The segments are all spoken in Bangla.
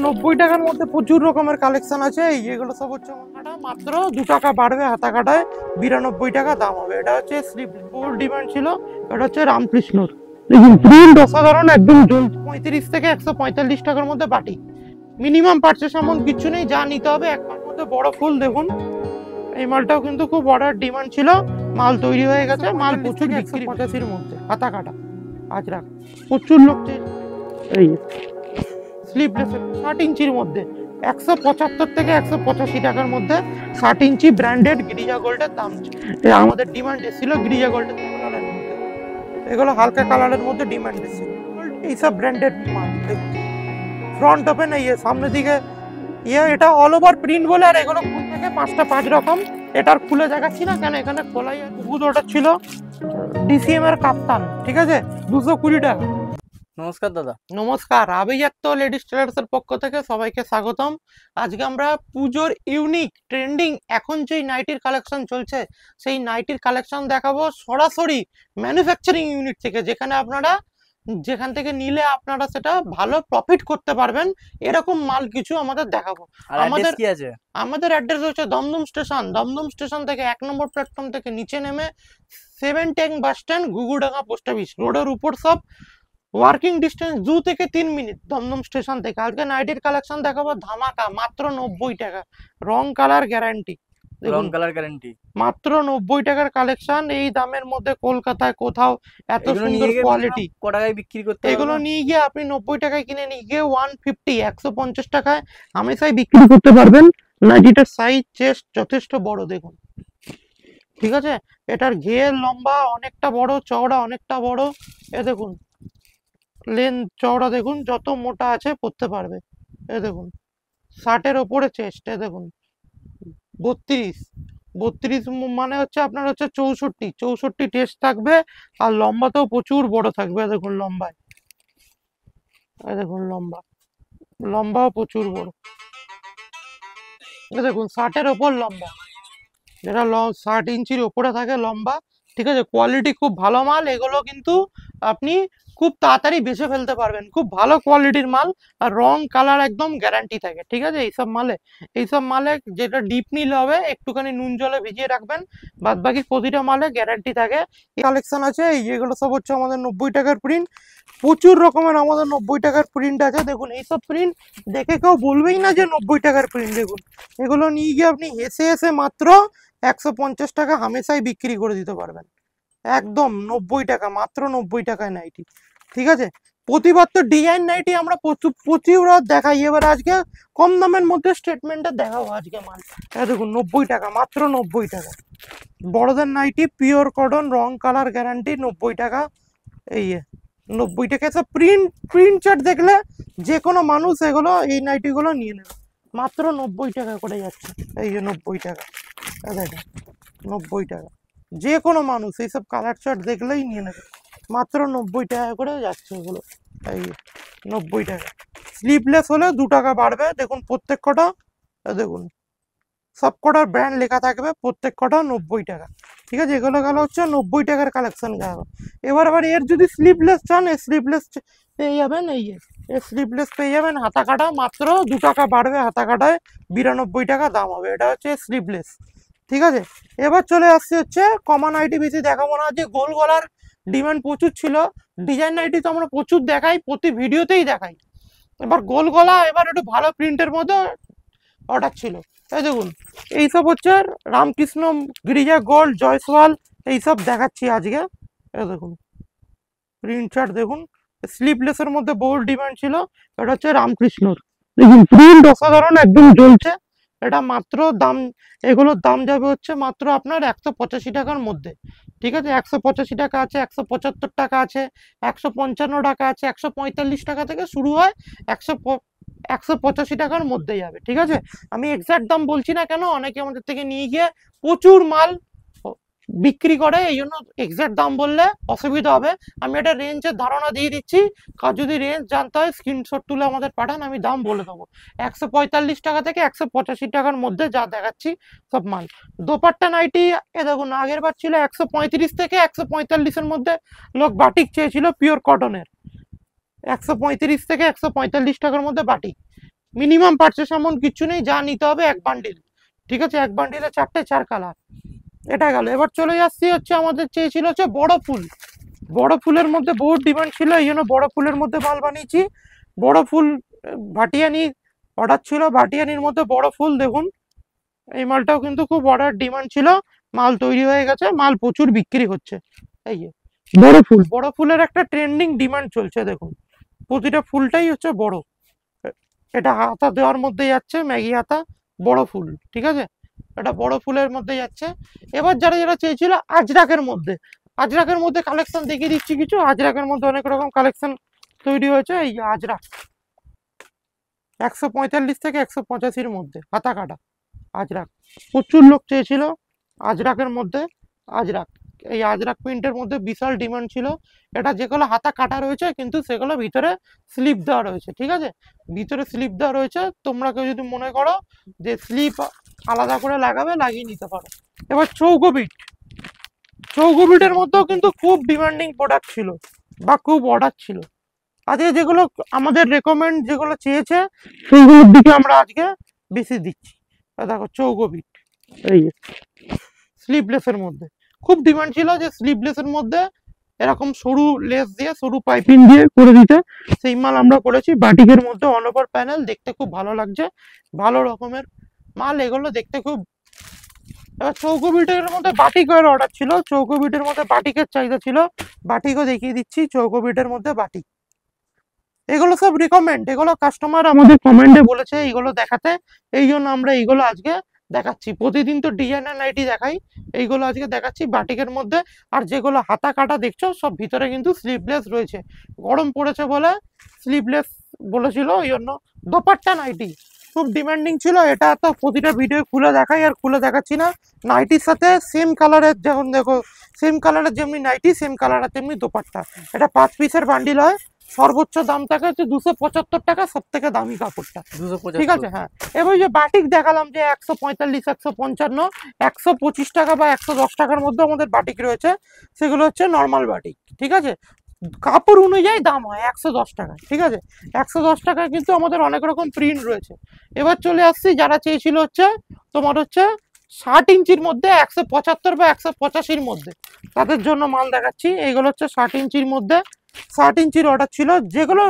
90 টাকার মধ্যে প্রচুর রকমের কালেকশন আছে। এইগুলো সব হচ্ছে মাত্র 2 টাকা বাড়বে, হাতা কাটায় 92 টাকা দাম হবে। এটা হচ্ছে স্লিপ ফুল ডিমান্ড ছিল। এটা হচ্ছে রামকৃষ্ণর, দেখুন প্রিন্ট অসাধারণ একদম। 35 থেকে 145 টাকার মধ্যে বাটি, মিনিমাম পারচেস এমন কিছু নেই, যা নিতে হবে এক মাস মধ্যে। বড় ফুল দেখুন, এই মালটাও কিন্তু খুব অর্ডার ডিমান্ড ছিল, মাল তৈরি হয়ে গেছে। মাল প্রচুর, 185-র মধ্যে হাতা কাটা আজরাক, প্রচুর লোক। এই স্লিপলেস 60 ইঞ্চির মধ্যে 175 থেকে 185 টাকার মধ্যে 60 ইঞ্চি ব্র্যান্ডেড গিরিজা গোল্ডের দাম। আমাদের ডিমান্ড এসেছিল গিরিজা গোল্ডের কালারের মধ্যে, এগুলো হালকা কালারের মধ্যে ডিমান্ড এসেছিল। এইসব ব্র্যান্ডেড মাল দেখুন, ফ্রন্ট ওপেন এই সামনের দিকে এটা অল ওভার প্রিন্ট বলে। আর এগুলো খুল থেকে 5 রকম, এটার খুলে দেখাচ্ছি না কেন, এখানে খোলাই বহুত অর্ডার ছিল। ডিসিএম এর কাপ্তান, ঠিক আছে, 220 টাকা। নমস্কার দাদা। নমস্কার, আভিজাত্য লেডিস টেলার্স এর পক্ষ থেকে সবাইকে স্বাগতম। আজকে আমরা পুজোর ইউনিক ট্রেন্ডিং এখন যেই নাইটির কালেকশন চলছে, সেই নাইটির কালেকশন দেখাবো সরাসরি ম্যানুফ্যাকচারিং ইউনিট থেকে, যেখান থেকে নিলে আপনারা সেটা ভালো প্রফিট করতে পারবেন। এরকম মাল কিছু আমাদের দেখাবো। আমাদের অ্যাড্রেস হচ্ছে দমদম স্টেশন। দমদম স্টেশন থেকে 1 নম্বর প্ল্যাটফর্ম থেকে নিচে নেমে 7 tank bus stand, Ghughudanga post office রোডের উপর, সব ওয়ার্কিং ডিস্টেন্স 2 থেকে 3 মিনিট দমদম স্টেশন থেকে। আজকে নাইটির কালেকশন দেখাবো ধামাকা, মাত্র 90 টাকা, রং কালার গ্যারান্টি। মাত্র 90 টাকার কালেকশন। এই দামের মধ্যে কলকাতায় কোথাও এত সুন্দর কোয়ালিটি বিক্রি করতে, এগুলো নিয়ে গিয়ে আপনি 90 টাকায় কিনে নিয়ে গিয়ে 150 টাকায় হামেশাই বিক্রি করতে পারবেন। নাইটিটার সাইজ চেস্ট যথেষ্ট বড় দেখুন, ঠিক আছে। এটার ঘের লম্বা অনেকটা বড়, চওড়া অনেকটা বড়। এ দেখুন লেন্থ চওড়া দেখুন, যত মোটা আছে পরতে পারবে। এ দেখুন 60-এর ওপরে চেস্ট। এ দেখুন 32 মানে হচ্ছে আপনার হচ্ছে 64 টেস্ট থাকবে। আর লম্বাতেও প্রচুর বড় থাকবে। দেখুন লম্বায়, দেখুন লম্বাও প্রচুর বড়। দেখুন 60-এর ওপর লম্বা, যেটা 60 ইঞ্চির ওপরে থাকে লম্বা, ঠিক আছে। কোয়ালিটি খুব ভালো মাল। এগুলো কিন্তু আপনি খুব তাড়াতাড়ি বেচে ফেলতে পারবেন, খুব ভালো কোয়ালিটির মাল। আর রং কালার একদম গ্যারান্টি থাকে, ঠিক আছে। এইসব মালে যেটা ডিপ নিলে হবে একটুখানি নুন জলে ভিজিয়ে রাখবেন, বাদ বাকি প্রতিটা মালে গ্যারান্টি থাকে। কালেকশন আছে এইগুলো সব হচ্ছে আমাদের 90 টাকার প্রিন্ট। প্রচুর রকমের আমাদের 90 টাকার প্রিন্ট আছে। দেখুন এইসব প্রিন্ট দেখে কেউ বলবেই না যে 90 টাকার প্রিন্ট। দেখুন এগুলো নিয়ে গিয়ে আপনি হেসে হেসে মাত্র 150 টাকা হামেশাই বিক্রি করে দিতে পারবেন। একদম 90 টাকা, মাত্র 90 টাকায় নাইটি, ঠিক আছে। প্রতিবার তো ডিজাইন নাইটি আমরা প্রচুর দেখাই, এবার আজকে কম দামের মধ্যে স্টেটমেন্টে দেখাবো আজকে মাল। দেখুন 90 টাকা, মাত্র 90 টাকা। বড়দের নাইটি পিওর কটন, রং কালার গ্যারান্টি, 90 টাকা। এই 90 টাকা। সব প্রিন্ট চার্ট দেখলে যে কোনো মানুষ এগুলো এই নাইটিগুলো নিয়ে নেবে, মাত্র 90 টাকা করে যাচ্ছে। এই যে 90 টাকা, দেখেন 90 টাকা। যে কোনো মানুষ এইসব কালার চার্ট দেখলেই নিয়ে নেবে, মাত্র 90 টাকা করে যাচ্ছে এগুলো। এই 90 টাকা। স্লিপলেস হলে 2 টাকা বাড়বে। দেখুন প্রত্যেক কটা, দেখুন সব কটার ব্র্যান্ড লেখা থাকবে, প্রত্যেক কটা 90 টাকা, ঠিক আছে। এগুলো গেল হচ্ছে 90 টাকার কালেকশন গেল। এবার আবার এর যদি স্লিপলেস চান, স্লিপলেস পেয়ে যাবেন। স্লিপলেস পেয়ে যাবেন হাতা কাটা, মাত্র 2 টাকা বাড়বে, হাতা কাটায় 92 টাকা দাম হবে। এটা হচ্ছে স্লিপলেস, ঠিক আছে। এবার চলে আসছে হচ্ছে কমন নাইটি, বেশি দেখাবো না। যে গোল গলার ডিমান্ড প্রচুর ছিল, ডিজাইন নাইটি তো আমরা প্রচুর দেখাই, প্রতি ভিডিওতেই দেখাই। এবার গোল গলা, এবার একটু ভালো প্রিন্টের মধ্যে অর্ডার ছিল। এই দেখুন এইসব হচ্ছে রামকৃষ্ণ, গিরিজা গোল্ড, জয়সওয়াল, এইসব দেখাচ্ছি আজকে। এই দেখুন প্রিন্ট চার্ট দেখুন, স্লিপলেসের মধ্যে বহু ডিমান্ড ছিল। এটা হচ্ছে রামকৃষ্ণর, দেখুন প্রিন্ট অসাধারণ একদম জ্বলছে। এটা মাত্র দাম, এগুলোর দাম যাবে হচ্ছে মাত্র আপনার 185 টাকার মধ্যে, ঠিক আছে। 185 টাকা আছে, 175 টাকা আছে, 155 টাকা আছে, 145 টাকা থেকে শুরু হয়, 185 টাকার মধ্যে যাবে, ঠিক আছে। আমি এক্সাক্ট দাম বলছি না কেন, অনেকে আমাদের থেকে নিয়ে গিয়ে প্রচুর মাল বিক্রি করে, এই জন্য এক্সাক্ট দাম বললে অসুবিধা হবে। আমি একটা রেঞ্জের ধারণা দিয়ে দিচ্ছি, কার যদি রেঞ্জ জানতে হয় স্ক্রিনশট তুলে আমাদের পাঠান, আমি দাম বলে দেবো। 145 টাকা থেকে 185 টাকার মধ্যে যা দেখাচ্ছি সব মাল। দোপাট্টা নাইটি এ দেখুন, আগের বার ছিল 135 থেকে 145-এর মধ্যে, লোক বাটিক চেয়েছিল পিওর কটনের। 135 থেকে 145 টাকার মধ্যে বাটিক, মিনিমাম পারচেস এমন কিছু নেই, যা নিতে হবে এক বান্ডিল। ঠিক আছে, এক বান্ডিলে 4টে 4 কালার। এটা গেল। এবার চলে যাচ্ছি হচ্ছে আমাদের চেয়েছিল হচ্ছে বড় ফুল। বড় ফুলের মধ্যে বহুত ডিমান্ড ছিল, এই জন্য বড় ফুলের মধ্যে মাল বানিয়েছি। বড় ফুল ভাটিয়ানি অর্ডার ছিল, ভাটিয়ানির মধ্যে বড় ফুল দেখুন। এই মালটাও কিন্তু খুব অর্ডার ডিমান্ড ছিল, মাল তৈরি হয়ে গেছে, মাল প্রচুর বিক্রি হচ্ছে। এই যে বড় ফুল, বড় ফুলের একটা ট্রেন্ডিং ডিমান্ড চলছে দেখুন, প্রতিটা ফুলটাই হচ্ছে বড়। এটা হাতা দেওয়ার মধ্যে যাচ্ছে, ম্যাগি হাতা, বড় ফুল। ঠিক আছে, এটা বড় ফুলের মধ্যে যাচ্ছে। এবার যারা যারা চেয়েছিল আজরাকের মধ্যে, আজরাকের মধ্যে কালেকশন দেখিয়ে দিচ্ছি কিছু। আজরাকের মধ্যে অনেক রকম কালেকশন তৈরি হয়েছে। এই আজরাক 145 থেকে 185-র মধ্যে হাতা কাটা আজরাক, প্রচুর লোক চেয়েছিল আজরাকের মধ্যে। আজরাক, এই আজরাক প্রিন্টের মধ্যে বিশাল ডিমান্ড ছিল। এটা যেগুলো হাতা কাটা রয়েছে কিন্তু সেগুলো ভিতরে স্লিপ দেওয়া রয়েছে। ঠিক আছে, ভিতরে স্লিপ দেওয়া রয়েছে, তোমরা কেউ যদি মনে করো যে স্লিপ আলাদা করে লাগাবে, লাগিয়ে নিতে পারো। এবার চৌকো বিট, চৌকো বিটের মধ্যেও কিন্তু খুব ডিমান্ডিং প্রোডাক্ট ছিল বা খুব অর্ডার ছিল। আজকে যেগুলো আমাদের রেকমেন্ড, যেগুলো চেয়েছে সেইগুলোর দিকে আমরা আজকে বেশি দিচ্ছি। দেখো চৌকো বিট, এই স্লিভলেসের মধ্যে খুব ডিমান্ড ছিল যে স্লিভলেসের মধ্যে এরকম সরু লেস দিয়ে, সরু পাইপিং দিয়ে করে দিতে। সেই মাল আমরা করেছি। বাটিকের মধ্যে অল ওভার প্যানেল, দেখতে খুব ভালো লাগছে, ভালো রকমের মাল এগুলো দেখতে খুব। এবার চৌকো বিটের মধ্যে বাটিকের অর্ডার ছিল, চৌকো বিটের মধ্যে বাটিকের চাহিদা ছিল, বাটিকও দেখিয়ে দিচ্ছি। চৌকো বিটের মধ্যে বাটিক, এগুলো সব রিকমেন্ড, এগুলো কাস্টমার আমাদের কমেন্টে বলেছে এইগুলো দেখাতে, এই জন্য আমরা এইগুলো আজকে দেখাচ্ছি। প্রতিদিন তো ডিজাইনার নাইটি দেখাই, এইগুলো আজকে দেখাচ্ছি বাটিকের মধ্যে। আর যেগুলো হাতা কাটা দেখছো সব ভিতরে কিন্তু স্লিভলেস রয়েছে, গরম পড়েছে বলে স্লিভলেস বলেছিল, ওই জন্য। দোপাট্টা নাইটি খুব ডিমান্ডিং ছিল, এটা তো প্রতিটা ভিডিও খুলে দেখাই, আর খুলে দেখাচ্ছি না। নাইটির সাথে সেম কালারের, যখন দেখো সেম কালারের যেমনি নাইটি, সেম কালারের তেমনি দোপাট্টা। এটা 5 পিসের বান্ডিল হয়, সর্বোচ্চ দাম থাকে হচ্ছে 275 টাকা, সব থেকে দামি কাপড়টা। ঠিক আছে, হ্যাঁ। এবার যে বাটিক দেখালাম যে 145, 155, 125 টাকা বা 110 টাকার মধ্যে আমাদের বাটিক রয়েছে, সেগুলো হচ্ছে নর্মাল বাটিক। ঠিক আছে, কাপড় অনুযায়ী দাম হয় 110 টাকা। ঠিক আছে, 110 টাকায় কিন্তু আমাদের অনেক রকম প্রিন্ট রয়েছে। এবার চলে আসছি যারা চেয়েছিল হচ্ছে তোমার হচ্ছে 60 ইঞ্চির মধ্যে, 175 বা 185-র মধ্যে, তাদের জন্য মাল দেখাচ্ছি। এইগুলো হচ্ছে 60 ইঞ্চির মধ্যে, 60 ইঞ্চির অর্ডার ছিল, যেগুলো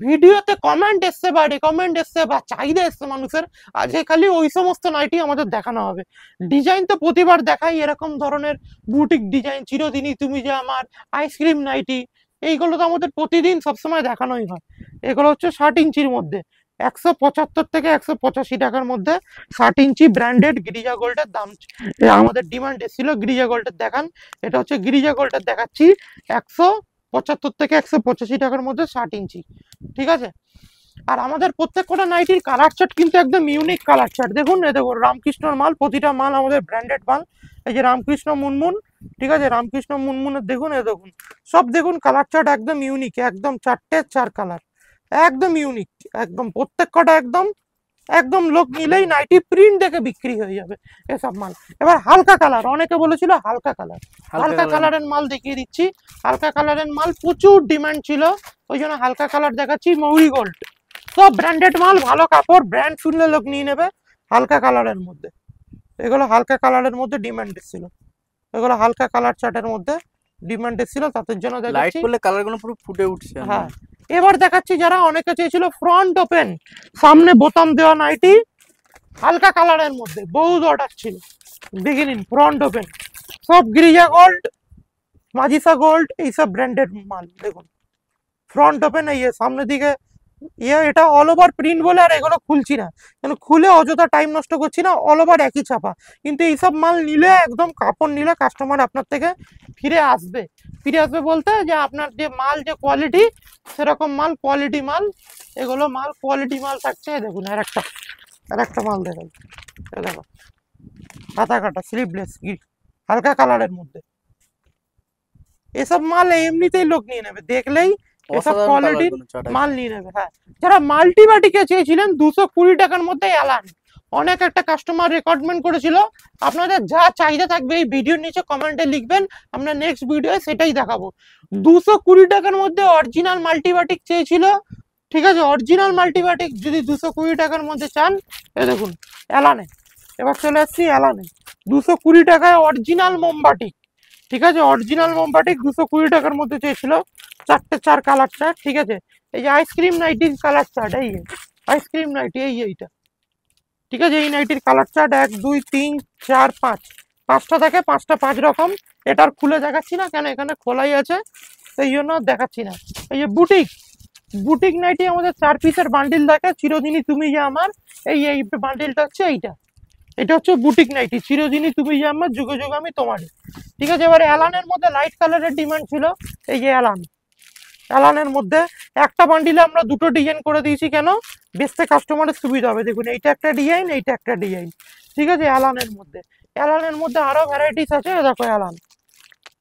ভিডিওতে কমেন্ট এসছে বা রেকমেন্ড এসছে বা চাহিদা এসছে মানুষের, আজকে খালি ওই সমস্ত নাইটি আমাদের দেখানো হবে। ডিজাইন তো প্রতিবার দেখাই, এরকম ধরনের বুটিক ডিজাইন, চিরদিনই তুমি যে আমার, আইসক্রিম নাইটি, এইগুলো তো আমাদের প্রতিদিন সবসময় দেখানোই হয়। এগুলো হচ্ছে 60 ইঞ্চির মধ্যে, 175 থেকে 185 টাকার মধ্যে 60 ইঞ্চি ব্র্যান্ডেড গিরিজা গোল্ডের দাম। আমাদের ডিমান্ড এসেছিল গিরিজা গোল্ডের দেখান, এটা হচ্ছে গিরিজা গোল্ডের দেখাচ্ছি। 175 থেকে 185 টাকার মধ্যে 60 ইঞ্চি। ঠিক আছে, আর আমাদের প্রত্যেক কটা নাইটির কালার চার্ট কিন্তু একদম ইউনিক কালার চার্ট। দেখুন, এ দেখুন রামকৃষ্ণর মাল, প্রতিটা মাল আমাদের ব্র্যান্ডেড মাল। এই যে রামকৃষ্ণ মুনমুন, ঠিক আছে, রামকৃষ্ণ মুনমুনের দেখুন, এ দেখুন সব দেখুন কালার চার্ট একদম ইউনিক, একদম 4টে 4 কালার, একদম ইউনিক, একদম প্রত্যেক কটা একদম একদম লোক নিলেই নাইটি প্রিন্ট দেখে বিক্রি হয়ে যাবে এসব মাল। এবার হালকা কালার, অনেকে বলেছিল হালকা কালার, হালকা কালারের মাল দেখিয়ে দিচ্ছি। হালকা কালারের মাল প্রচুর ডিমান্ড ছিল, ওই জন্য হালকা কালার দেখাচ্ছি। মৌরি গোল্ড, সব ব্র্যান্ডেড মাল, ভালো কাপড়, ব্র্যান্ড শুনলে লোক নিয়ে নেবে। হালকা কালারের মধ্যে, এগুলো হালকা কালারের মধ্যে ডিমান্ড ছিল, এগুলো হালকা কালার চার্টের মধ্যে ডিমান্ড ছিল, তাদের জন্য লাইট দেখাচ্ছি। করলে কালারগুলো পুরো ফুটে উঠছে। হ্যাঁ, এবার দেখাচ্ছি যারা অনেকে চেয়েছিল ফ্রন্ট ওপেন, সামনে বোতাম দেওয়া নাইটি, হালকা কালারের মধ্যে বহুত অর্ডার ছিল। দেখে নিন ফ্রন্ট ওপেন, সব গিরিজা গোল্ড, মাজিসা গোল্ড, এইসব ব্র্যান্ডেড মাল। দেখুন ফ্রন্ট ওপেন, এই সামনের দিকে এটা অল ওভার প্রিন্ট বলে আর এগুলো খুলছি না, কেন খুলে অযথা টাইম নষ্ট করছি না, অল ওভার একই ছাপা। কিন্তু এইসব মাল নিলে, একদম কাপড় নিলে কাস্টমার আপনার থেকে ফিরে আসবে। ফিরে আসবে বলতে যে আপনার যে মাল, যে কোয়ালিটি, সেরকম মাল, কোয়ালিটি মাল, এগুলো মাল কোয়ালিটি মাল থাকছে। দেখুন আর একটা মাল দেখুন, দেখো হাতা কাটা স্লিভলেস হালকা কালারের মধ্যে, এসব মাল এমনিতেই লোক নিয়ে নেবে, দেখলেই এসব কোয়ালিটির মাল নিয়ে নেবে। হ্যাঁ, যারা মাল্টি বাটিকে চেয়েছিলেন 220 টাকার মধ্যে অ্যালান, অনেক একটা কাস্টমার রেকমেন্ড করেছিল। আপনাদের যা চাহিদা থাকবে এই ভিডিওর নিচে কমেন্টে লিখবেন, আমরা নেক্সট ভিডিওয়ে সেটাই দেখাবো। 220 টাকার মধ্যে অরিজিনাল মাল্টি বাটিক চেয়েছিল, ঠিক আছে, অরিজিনাল মাল্টিবাটিক যদি 220 টাকার মধ্যে চান, এ দেখুন অ্যালানে। এবার চলে আসছি অ্যালানে, 220 টাকায় অরিজিনাল মোমবাটিক। ঠিক আছে, অরিজিনাল মোমবাটিক 220 টাকার মধ্যে চেয়েছিল, 4 কালার চার্ট। ঠিক আছে, এই যে আইসক্রিম নাইটির কালার চার্ট, এই আইসক্রিম নাইটি, এইটা। ঠিক আছে, এই নাইটির কালার চার্ট 1 2 3 4 5, 5টা থাকে, 5টা 5 রকম। এটার খুলে দেখাচ্ছি না কেন, এখানে খোলাই আছে, সেই জন্য দেখাচ্ছি না। এই যে বুটিক, বুটিক নাইটি আমাদের 4 পিসের বান্ডিল থাকে, চিরদিনই তুমি যে আমার। এই বান্ডিলটা হচ্ছে এইটা, এটা হচ্ছে বুটিক নাইটি, চিরদিনই তুমি যে আমার, যুগে যুগে আমি তোমার। ঠিক আছে, এবার অ্যালানের মধ্যে লাইট কালারের ডিমান্ড ছিল, এই যে অ্যালান। অ্যালানের মধ্যে একটা বান্ডিলে আমরা 2টো ডিজাইন করে দিয়েছি, কেন? বেচতে কাস্টমারের সুবিধা হবে। দেখুন এইটা একটা ডিজাইন, এইটা একটা ডিজাইন। ঠিক আছে, অ্যালানের মধ্যে আরো ভ্যারাইটিস আছে, দেখো অ্যালান।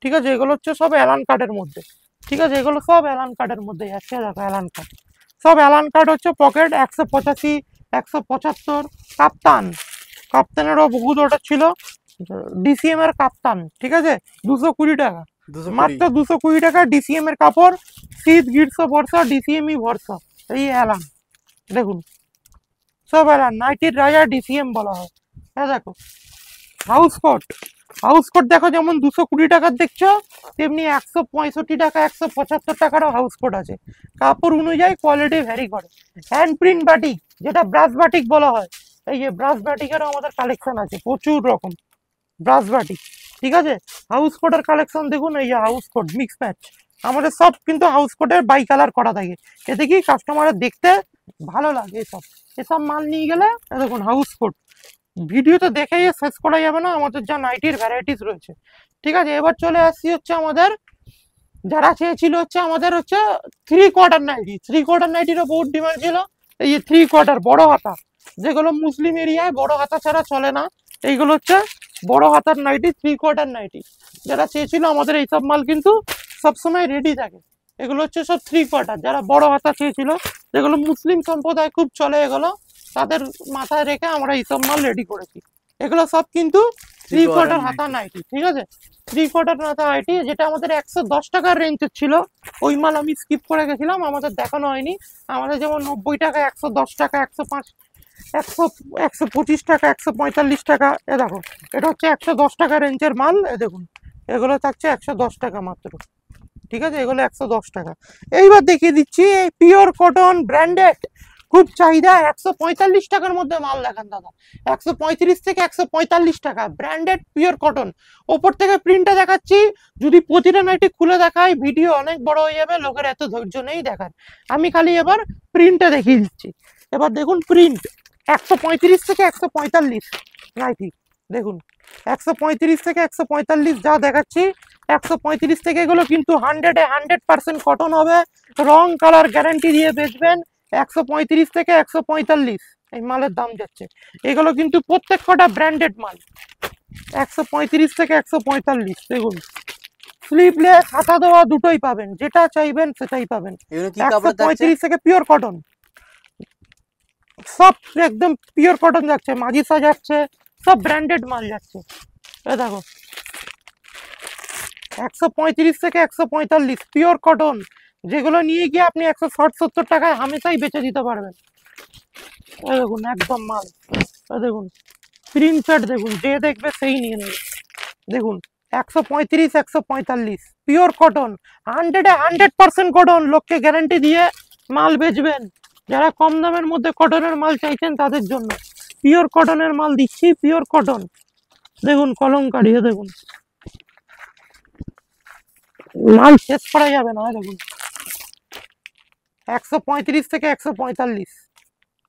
ঠিক আছে, এগুলো হচ্ছে সব অ্যালান কার্ডের মধ্যে। ঠিক আছে, এগুলো সব অ্যালান কার্ডের মধ্যে যাচ্ছে, দেখো অ্যালান কার্ড। সব অ্যালান কার্ড হচ্ছে পকেট 185, 175। কাপ্তান, কাপ্তানেরও বহুত অর্ডার ছিল, ডিসিএম এর কাপ্তান। ঠিক আছে, 220 টাকা, 220 মাত্র 220 টাকা। ডিসিএম এর কাপড়, শীত গ্রীষ্ম বর্ষা ডিসিএমই ভরসা। এই অ্যালান দেখুন, সব অ্যালান, নাইটির রাজা ডিসিএম বলা হয়। হ্যাঁ দেখো হাউস কোট, হাউস কোট দেখো, যেমন 220 টাকার দেখছো, তেমনি 165 টাকা, 175 টাকারও হাউস কোট আছে। কাপড় অনুযায়ী কোয়ালিটি ভ্যারি করে। হ্যান্ড প্রিন্ট বাটিক, যেটা ব্রাশ বাটিক বলা হয়, এই যে ব্রাশ বাটিকেরও আমাদের কালেকশন আছে প্রচুর রকম, ব্রাশ বাটিক। ঠিক আছে, হাউস কোটের কালেকশন দেখুন, এই যে হাউস কোট মিক্স ম্যাচ, আমাদের সব কিন্তু হাউস কোটের বাই কালার করা থাকে, এতে কি কাস্টমারের দেখতে ভালো লাগে। এসব এসব মাল নিয়ে গেলে দেখুন হাউস কোট, ভিডিওতে দেখেই শেষ করা যাবে না, আমাদের যা নাইটির ভ্যারাইটিস রয়েছে। ঠিক আছে, এবার চলে আসছি হচ্ছে আমাদের, যারা চেয়েছিল হচ্ছে আমাদের হচ্ছে 3/4 নাইটি, 3/4 নাইটিরও বহুত ডিমান্ড ছিল। এই যে 3/4 বড় হাতা, যেগুলো মুসলিম এরিয়ায় বড় হাতা ছাড়া চলে না, এইগুলো হচ্ছে বড় হাতার নাইটি, 3/4 নাইটি। যারা চেয়েছিল আমাদের এইসব মাল কিন্তু সবসময় রেডি থাকে। এগুলো হচ্ছে সব 3/4, যারা বড় হাতা চেয়েছিল, যেগুলো মুসলিম সম্প্রদায় খুব চলে, এগুলো তাদের মাথায় রেখে আমরা এইসব মাল রেডি করেছি। এগুলো সব কিন্তু 3/4 হাতা নাইটি। ঠিক আছে, 3/4 হাতা নাইটি, যেটা আমাদের 110 টাকার রেঞ্জের ছিল, ওই মাল আমি স্কিপ করে গেছিলাম, আমাদের দেখানো হয়নি। আমাদের যেমন 90 টাকা, 110 টাকা, 105, 125 টাকা, 145 টাকা। এ দেখো, এটা হচ্ছে 110 টাকা রেঞ্জের মাল। এ দেখুন, এগুলো থাকছে 110 টাকা মাত্র। ঠিক আছে, এগুলো 110 টাকা। এইবার দেখিয়ে দিচ্ছি এই পিওর কটন ব্র্যান্ডেড, খুব চাহিদা, 145 টাকার মধ্যে মাল দেখান দাদা, 135 থেকে 145 টাকা, ব্র্যান্ডেড পিওর কটন। ওপর থেকে প্রিন্টটা দেখাচ্ছি, যদি প্রতিটা নাইটি খুলে দেখাই ভিডিও অনেক বড় হয়ে যাবে, লোকের এত ধৈর্য নেই দেখার। আমি খালি এবার প্রিন্টটা দেখিয়ে দিচ্ছি। এবার দেখুন প্রিন্ট, 135 থেকে 145 নাইটি, দেখুন 135 থেকে 145 যা দেখাচ্ছি, 135 থেকে, এগুলো কিন্তু 100% কটন হবে, রং কালার গ্যারান্টি দিয়ে বেচবেন। 135 থেকে 145 এই মালের দাম যাচ্ছে, এগুলো কিন্তু প্রত্যেক কটা ব্র্যান্ডেড মাল। 135 থেকে 145, দেখুন স্লিভলেস, হাতা দেওয়া দুটোই পাবেন, যেটা চাইবেন সেটাই পাবেন। এগুলো কি কাপড় থাকছে? 135 থেকে পিওর কটন, সব একদম পিওর কটন যাচ্ছে, মাজিসা যাচ্ছে, সব ব্র্যান্ডেড মাল যাচ্ছে। এ দেখো 135 থেকে 145 পিওর কটন, যেগুলো নিয়ে গিয়ে আপনি 160-70 টাকায় হামেশাই বেচে দিতে পারবেন। এই দেখুন একদম মাল, দেখুন প্রিন্ট চার্ট দেখুন, যে দেখবে সেই নিয়ে নেবে। দেখুন 135, 145 পিওর কটন, 100% কটন, লোককে গ্যারান্টি দিয়ে মাল বেচবেন। যারা কম দামের মধ্যে কটনের মাল চাইছেন তাদের জন্য পিওর কটনের মাল দিচ্ছি, পিওর কটন। দেখুন কলমকারী, দেখুন মাল শেষ করা যাবে না। দেখুন 135 থেকে 145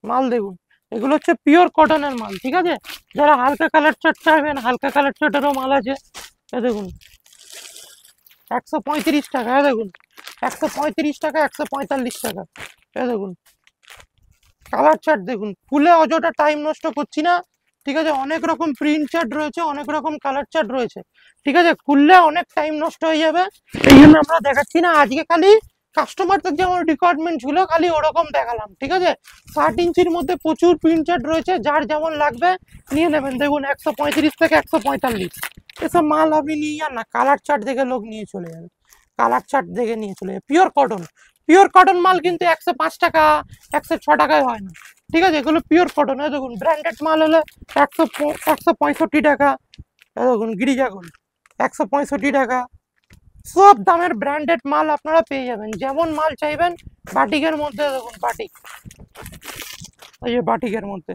মাল, দেখুন এগুলো হচ্ছে পিওর কটনের মাল। ঠিক আছে, যারা হালকা কালার চার্ট চাইবেন, হালকা কালার চার্টেরও মাল আছে। দেখুন 135 টাকা, দেখুন 135 টাকা, 145 টাকা। দেখুন কালার চার্ট দেখুন, খুলে অযথা টাইম নষ্ট করছি না। ঠিক আছে, অনেক রকম প্রিন্ট চার্ট রয়েছে, অনেক রকম কালার চার্ট রয়েছে। ঠিক আছে, খুললে অনেক টাইম নষ্ট হয়ে যাবে, এই জন্য আমরা দেখাচ্ছি না। আজকে খালি কাস্টমারদের যেমন রিকোয়ারমেন্ট ছিল, খালি ওরকম দেখালাম। ঠিক আছে, 60 ইঞ্চির মধ্যে প্রচুর প্রিন্ট চার্ট রয়েছে, যার যেমন লাগবে নিয়ে নেবেন। দেখুন 135 থেকে 145 এসব মাল আপনি নিয়ে যান না, কালার চার্ট দেখে লোক নিয়ে চলে যাবে, কালার চার্ট দেখে নিয়ে চলে যাবে। পিওর কটন, পিওর কটন মাল কিন্তু 105 টাকা 106 টাকায় হয় না, ঠিক আছে? এগুলো পিওর কটন। দেখুন ব্র্যান্ডেড মাল হলে 165 টাকা। দেখুন গিরিজা গোল্ড 165 টাকা। সব দামের ব্র্যান্ডেড মাল আপনারা পেয়ে যাবেন, যেমন মাল চাইবেন। বাটিকের মধ্যে দেখুন বাটিক, এই যে বাটিকের মধ্যে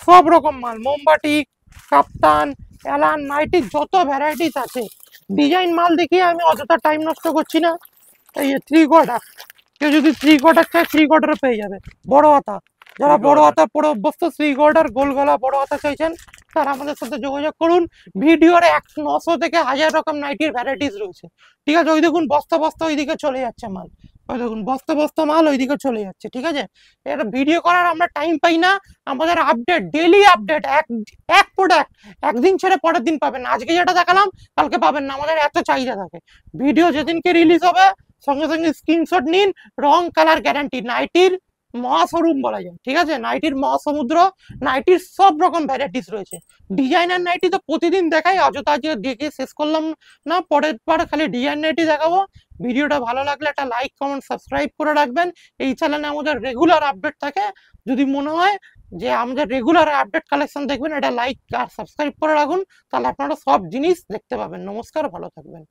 সব রকম মাল, মোমবাটি, কাপ্তান, এলান, নাইটি, যত ভ্যারাইটিস আছে। ডিজাইন মাল দেখিয়ে আমি অযথা টাইম নষ্ট করছি না। এই যে 3/4, কেউ যদি 3/4 চায় 3/4 পেয়ে যাবে। বড় হাতা, যারা Three বড় quarter। হাতা পরে অভ্যস্ত, 3/4 গোল গলা বড় হাতা চাইছেন, তারা আমাদের সাথে যোগাযোগ করুন। ভিডিওর 900 থেকে 1000 রকম নাইটির ভ্যারাইটিস রয়েছে, ঠিক আছে? ওই দেখুন বস্তা বস্তা ওইদিকে চলে যাচ্ছে মাল, ওই দেখুন বস্তা বস্তা মাল ওইদিকে চলে যাচ্ছে, ঠিক আছে? এটা ভিডিও করার আমরা টাইম পাই না। আমাদের আপডেট, ডেইলি আপডেট, এক প্রোডাক্ট একদিন ছেড়ে পরের দিন পাবেন না। আজকে যেটা দেখালাম কালকে পাবেন না, আমাদের এত চাহিদা থাকে। ভিডিও যেদিনকে রিলিজ হবে সঙ্গে সঙ্গে স্ক্রিনশট নিন, রং কালার গ্যারান্টি। নাইটির মহাশোরুম বলা যায়, ঠিক আছে? নাইটির মহাসমুদ্র, নাইটির সব রকম ভ্যারাইটিস রয়েছে। ডিজাইনার নাইটি তো প্রতিদিন দেখাই, অযথা আজকে দেখে শেষ করলাম না, পরের বার খালি ডিজাইন নাইটি দেখাবো। ভিডিওটা ভালো লাগলে একটা লাইক কমেন্ট সাবস্ক্রাইব করে রাখবেন। এই চ্যানেলে আমাদের রেগুলার আপডেট থাকে। যদি মনে হয় যে আমাদের রেগুলার আপডেট কালেকশন দেখবেন, এটা লাইক আর সাবস্ক্রাইব করে রাখুন, তাহলে আপনারা সব জিনিস দেখতে পাবেন। নমস্কার, ভালো থাকবেন।